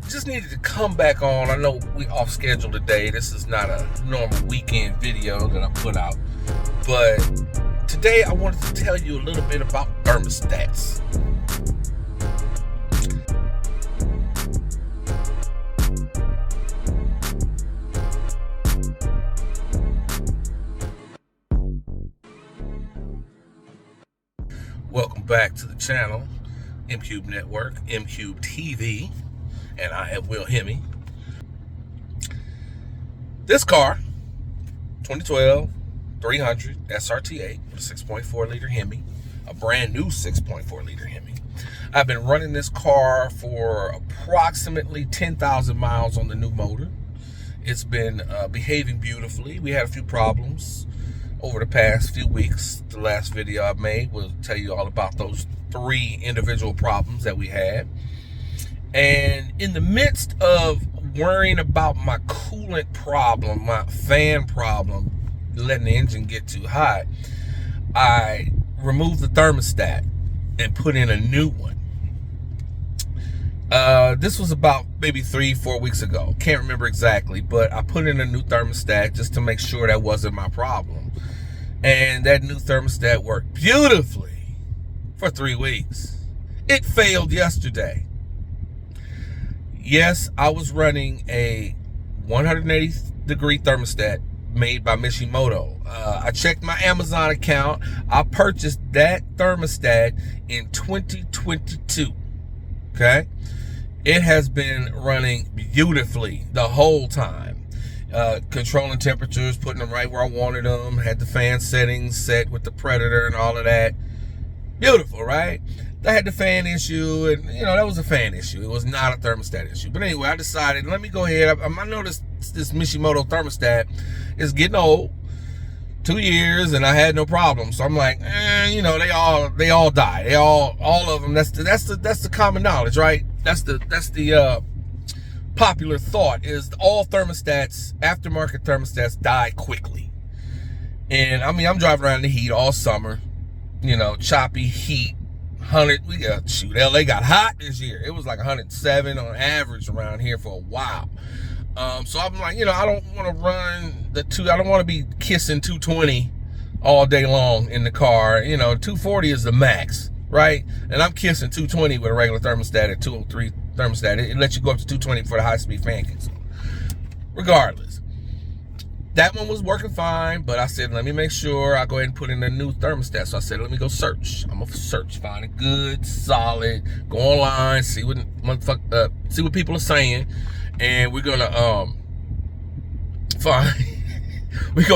Just needed to come back on. I know we off schedule today. This is not a normal weekend video that I put out, but today I wanted to tell you a little bit about thermostats. Welcome back to the channel, M-Cube Network, M-Cube TV, and I am Will Hemi. This car, 2012 300 SRT8 with a 6.4 liter Hemi, a brand new 6.4 liter Hemi. I've been running this car for approximately 10,000 miles on the new motor. It's been behaving beautifully. We had a few problems over the past few weeks. The last video I made will tell you all about those 3 individual problems that we had. And in the midst of worrying about my coolant problem, my fan problem, letting the engine get too hot, I removed the thermostat and put in a new one. This was about maybe 3-4 weeks ago. Can't remember exactly, but I put in a new thermostat just to make sure that wasn't my problem. And that new thermostat worked beautifully for 3 weeks. It failed yesterday. Yes, I was running a 180 degree thermostat made by Mishimoto. I checked my Amazon account. I purchased that thermostat in 2022. Okay? It has been running beautifully the whole time. Controlling temperatures, putting them right where I wanted them, had the fan settings set with the Predator and all of that. Beautiful, right? I had the fan issue, and that was a fan issue. It was not a thermostat issue. But anyway, I decided, let me go ahead. I noticed this Mishimoto thermostat is getting old, 2 years, and I had no problem. So I'm like, they all die. They all of them. That's the common knowledge, right? That's the popular thought is all thermostats, aftermarket thermostats, die quickly. And I mean, I'm driving around in the heat all summer, choppy heat, 100. LA got hot this year. It was like 107 on average around here for a while. So I'm like, I don't want to run I don't want to be kissing 220 all day long in the car. 240 is the max, right? And I'm kissing 220 with a regular thermostat at 203 thermostat. It lets you go up to 220 for the high-speed fan kicks. Regardless, that one was working fine, but I said, let me make sure I go ahead and put in a new thermostat. So I said, let me go search. I'm gonna search, find a good, solid, go online, see what people are saying, and we're gonna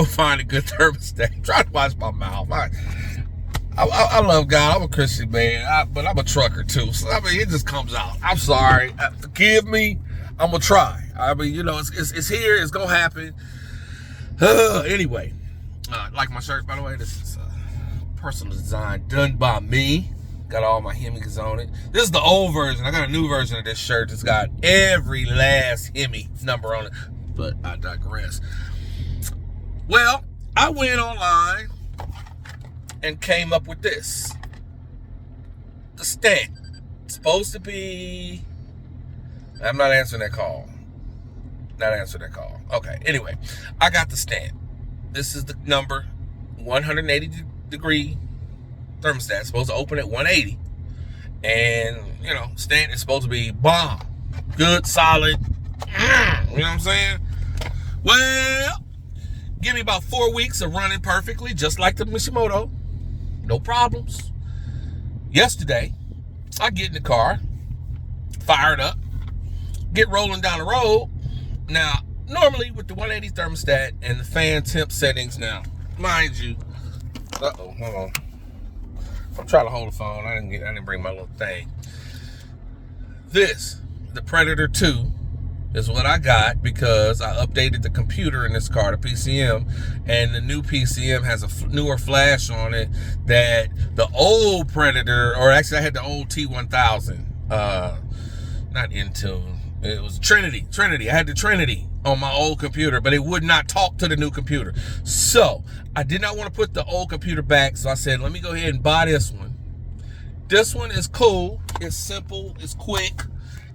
find a good thermostat. Try to watch my mouth. I love God. I'm a Christian man, but I'm a trucker too. So I mean, it just comes out. I'm sorry. Forgive me. I'm gonna try. I mean, it's here. It's gonna happen. Anyway, like my shirt, by the way. This is personal design done by me. Got all my Hemis on it. This is the old version. I got a new version of this shirt. It's got every last Hemi number on it. But I digress. Well, I went online and came up with this. The Stant. It's supposed to be... I'm not answering that call. Okay, anyway. I got the Stant. This is the number 180 degree thermostat. It's supposed to open at 180. And, Stant is supposed to be bomb. Good, solid. You know what I'm saying? Well, give me about 4 weeks of running perfectly, just like the Mishimoto. No problems. Yesterday, I get in the car, fired up, get rolling down the road. Now, normally with the 180 thermostat and the fan temp settings now, mind you, hold on. I'm trying to hold the phone. I didn't bring my little thing. The Predator 2 is what I got because I updated the computer in this car, the PCM, and the new PCM has a newer flash on it that the old Predator, or actually I had the old T1000, not Intune, it was Trinity. I had the Trinity on my old computer, but it would not talk to the new computer. So I did not want to put the old computer back, so I said, let me go ahead and buy this one. This one is cool, it's simple, it's quick,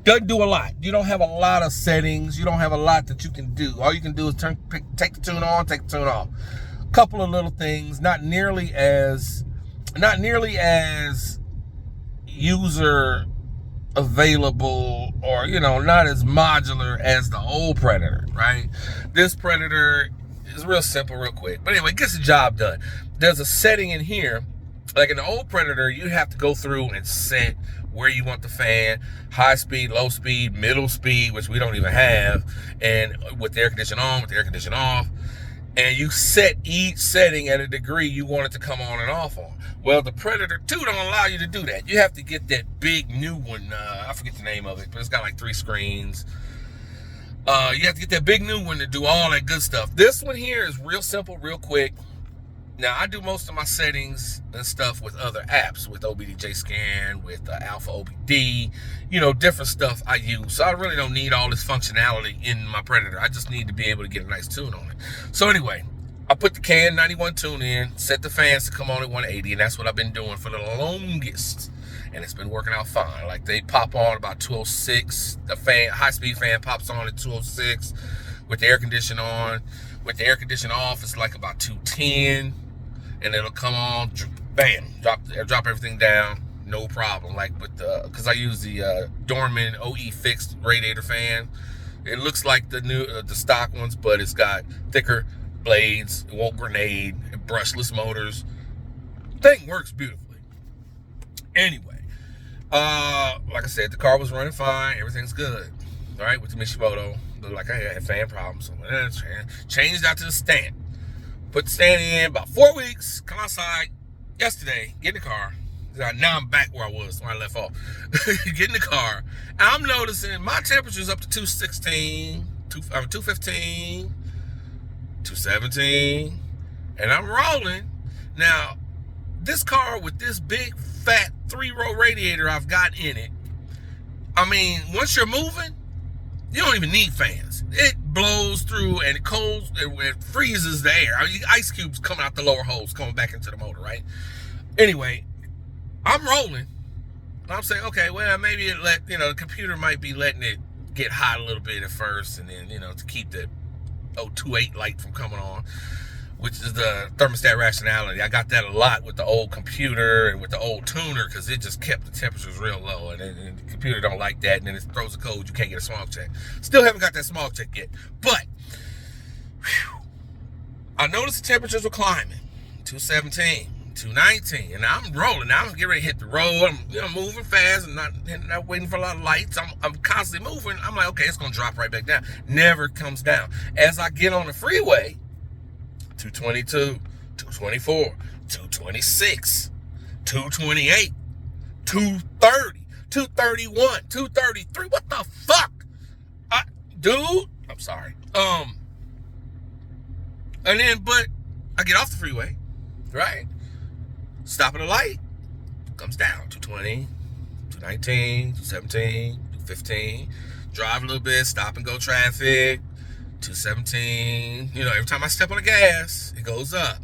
Doesn't do a lot. You don't have a lot of settings. You don't have a lot that you can do. All you can do is take the tune on, take the tune off. Couple of little things, not nearly as user available, or not as modular as the old Predator, right? This Predator is real simple, real quick, but anyway, it gets the job done. There's a setting in here, like in the old Predator, you have to go through and set where you want the fan, high speed, low speed, middle speed, which we don't even have, and with the air conditioner on, with the air conditioner off, and you set each setting at a degree you want it to come on and off on. Well, the Predator 2 don't allow you to do that. You have to get that big new one. I forget the name of it, but it's got like 3 screens. You have to get that big new one to do all that good stuff. This one here is real simple, real quick. Now, I do most of my settings and stuff with other apps, with OBDJ Scan, with Alpha OBD, different stuff I use. So I really don't need all this functionality in my Predator. I just need to be able to get a nice tune on it. So anyway, I put the CAN 91 tune in, set the fans to come on at 180, and that's what I've been doing for the longest. And it's been working out fine. Like, they pop on about 206. The fan, high-speed fan pops on at 206 with the air conditioner on. With the air conditioner off, it's like about 210. And it'll come on, bam, drop everything down, no problem. Like with because I use the Dorman OE fixed radiator fan. It looks like the new, the stock ones, but it's got thicker blades. It won't grenade. Brushless motors. Thing works beautifully. Anyway, like I said, the car was running fine. Everything's good. All right, with the Mishimoto, looked like I had fan problems. So changed out to the Stant. Put the Stand in about 4 weeks, come outside yesterday, get in the car. Now I'm back where I was when I left off. Get in the car. And I'm noticing my temperature's up to 216, 215, 217. And I'm rolling. Now, this car with this big, fat 3-row radiator I've got in it, I mean, once you're moving, you don't even need fans. It blows through and it freezes the air. I mean, ice cubes coming out the lower holes, coming back into the motor, right? Anyway, I'm rolling. I'm saying, okay, well, maybe the computer might be letting it get hot a little bit at first, and then, to keep the 028 light from coming on, which is the thermostat rationality. I got that a lot with the old computer and with the old tuner, because it just kept the temperatures real low, and the computer don't like that, and then it throws a code, you can't get a smog check. Still haven't got that smog check yet, but I noticed the temperatures were climbing, 217, 219, and I'm rolling. Now I'm getting ready to hit the road. I'm moving fast and not waiting for a lot of lights. I'm constantly moving. I'm like, okay, it's gonna drop right back down. Never comes down. As I get on the freeway, 222, 224, 226, 228, 230, 231, 233. What the fuck? Dude, I'm sorry. And then, but I get off the freeway, right? Stop at a light, comes down, 220, 219, 217, 215. Drive a little bit, stop and go traffic, 217. Every time I step on the gas, it goes up.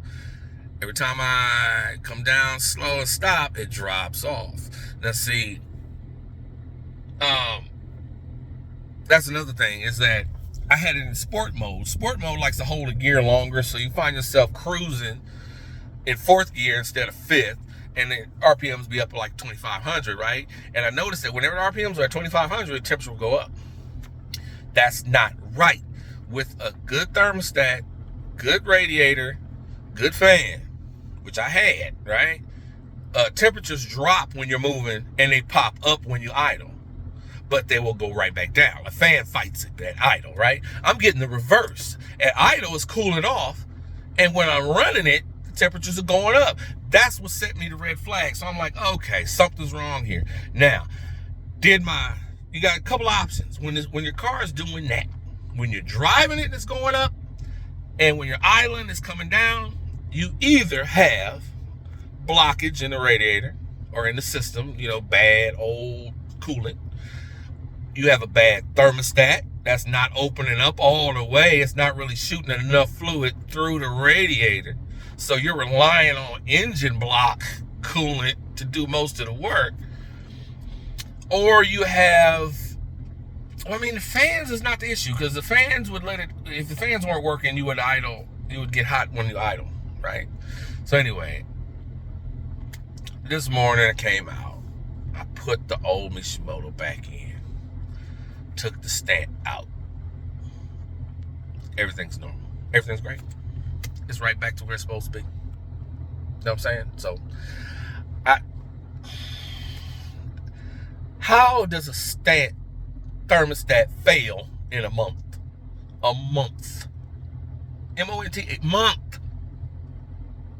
Every time I come down slow and stop, it drops off. Now see, that's another thing, is that I had it in sport mode. Sport mode likes to hold a gear longer, so you find yourself cruising in 4th gear instead of 5th, and the RPMs be up to like 2,500, right? And I noticed that whenever the RPMs are at 2,500, the temperature will go up. That's not right. With a good thermostat, good radiator, good fan, which I had, right? Temperatures drop when you're moving, and they pop up when you idle. But they will go right back down. A fan fights it at idle, right? I'm getting the reverse. At idle, it's cooling off, and when I'm running it, the temperatures are going up. That's what set me the red flag. So I'm like, okay, something's wrong here. Now, you got a couple options when your car is doing that. When you're driving it, it's going up, and when you're idling, it's coming down. You either have blockage in the radiator or in the system, bad old coolant. You have a bad thermostat that's not opening up all the way. It's not really shooting enough fluid through the radiator. So you're relying on engine block coolant to do most of the work. Or you have Well, I mean, the fans is not the issue, because the fans would let it, if the fans weren't working, you would idle, you would get hot when you idle, right? So anyway, this morning I came out, I put the old Mishimoto back in, took the Stant out. Everything's normal. Everything's great. It's right back to where it's supposed to be. You know what I'm saying? So, how does a Stant thermostat fail in a month? A month. M-O-N-T, a month.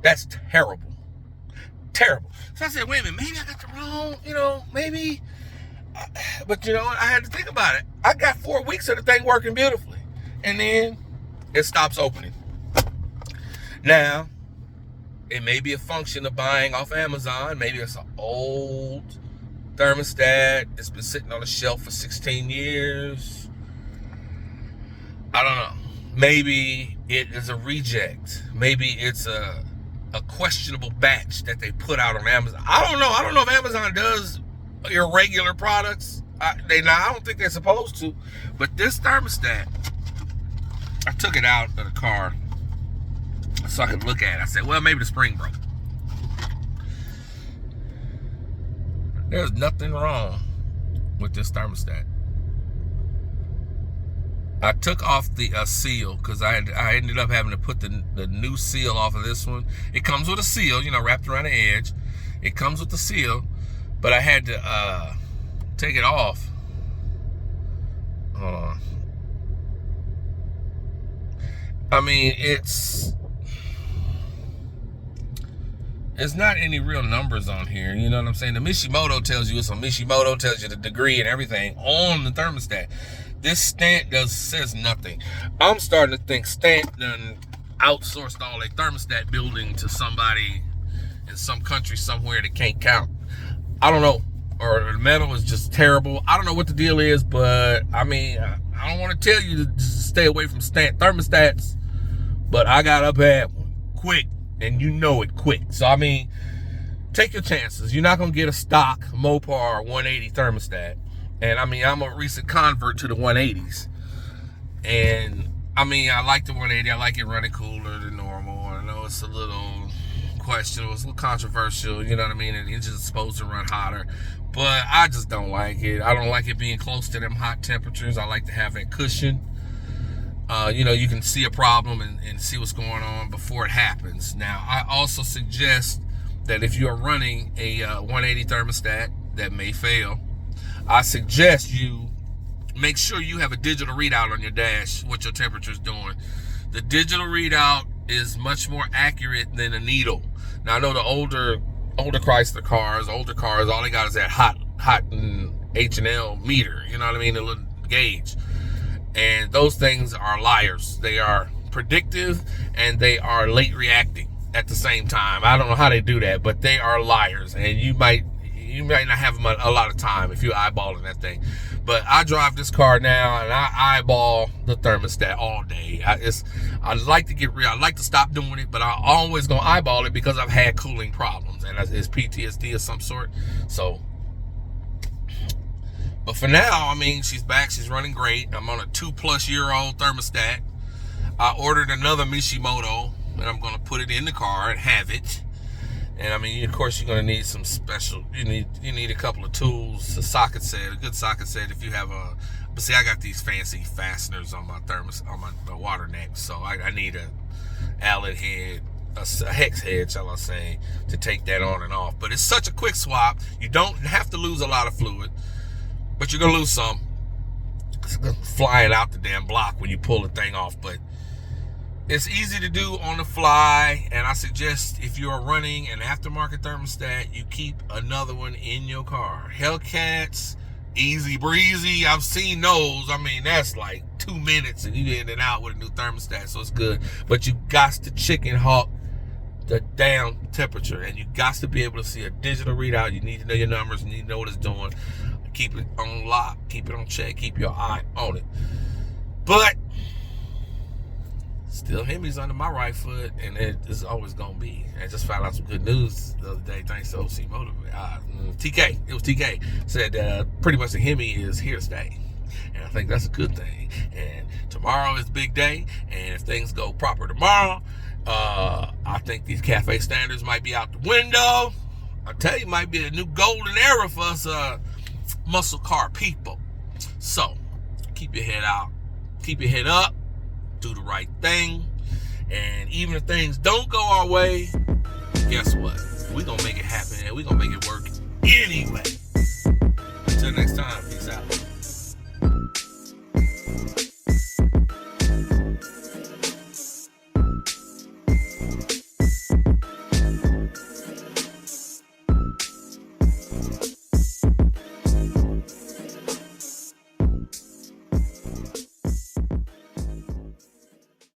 That's terrible. Terrible. So I said, wait a minute, maybe I got the wrong, maybe. But you know what? I had to think about it. I got 4 weeks of the thing working beautifully. And then it stops opening. Now, it may be a function of buying off Amazon. Maybe it's an old thermostat. It's been sitting on the shelf for 16 years. I don't know. Maybe it is a reject. Maybe it's a questionable batch that they put out on Amazon. I don't know. I don't know if Amazon does irregular products. I don't think they're supposed to. But this thermostat, I took it out of the car so I could look at it. I said, well, maybe the spring broke. There's nothing wrong with this thermostat. I took off the seal because I ended up having to put the new seal off of this one. It comes with a seal, wrapped around the edge. It comes with the seal, but I had to take it off. Hold on. I mean, it's not any real numbers on here. You know what I'm saying? The Mishimoto tells you it's a Mishimoto, tells you the degree and everything on the thermostat. This Stant says nothing. I'm starting to think Stant done outsourced all their thermostat building to somebody in some country somewhere that can't count. I don't know. Or the metal is just terrible. I don't know what the deal is, but I mean, I don't want to tell you to stay away from Stant thermostats, but I got a bad one quick, and you know it quick. So I mean, take your chances. You're not gonna get a stock Mopar 180 thermostat. And I mean, I'm a recent convert to the 180s. And I mean, I like the 180. I like it running cooler than normal. I know it's a little questionable. It's a little controversial. You know what I mean? And it's just supposed to run hotter. But I just don't like it. I don't like it being close to them hot temperatures. I like to have that cushion. You can see a problem and see what's going on before it happens. Now, I also suggest that if you're running a 180 thermostat that may fail, I suggest you make sure you have a digital readout on your dash, what your temperature is doing. The digital readout is much more accurate than a needle. Now, I know the older Chrysler cars, all they got is that hot H&L meter, you know what I mean, the little gauge. And those things are liars. They are predictive and they are late reacting at the same time. I don't know how they do that, but they are liars. And you might not have a lot of time if you're eyeballing that thing. But I drive this car now and I eyeball the thermostat all day. I like to get real. I like to stop doing it, but I always gonna eyeball it because I've had cooling problems and it's PTSD of some sort. So, but for now, I mean, she's back. She's running great. I'm on a 2+ year old thermostat. I ordered another Mishimoto and I'm gonna put it in the car and have it. And I mean, of course, you're gonna need some special. You need a couple of tools, a socket set, a good socket set. If you have but see, I got these fancy fasteners on my my water neck, so I need a Allen head, a hex head, shall I say, to take that on and off. But it's such a quick swap. You don't have to lose a lot of fluid, but you're gonna lose some. It's flying out the damn block when you pull the thing off, but it's easy to do on the fly, and I suggest if you are running an aftermarket thermostat, you keep another one in your car. Hellcats, easy breezy, I've seen those. I mean, that's like 2 minutes and you in and out with a new thermostat, so it's good. But you got to chicken hawk the damn temperature, and you got to be able to see a digital readout. You need to know your numbers, you need to know what it's doing. Keep it on lock, keep it on check, keep your eye on it. But still Hemi's under my right foot, and it is always gonna be. I just found out some good news the other day thanks to OC Motor. TK, it was TK, said pretty much the Hemi is here to stay. And I think that's a good thing. And tomorrow is a big day. And if things go proper tomorrow, I think these cafe standards might be out the window. I tell you, it might be a new golden era for us muscle car people. So keep your head out, keep your head up, do the right thing. And even if things don't go our way, guess what? We're gonna make it happen and we're gonna make it work anyway.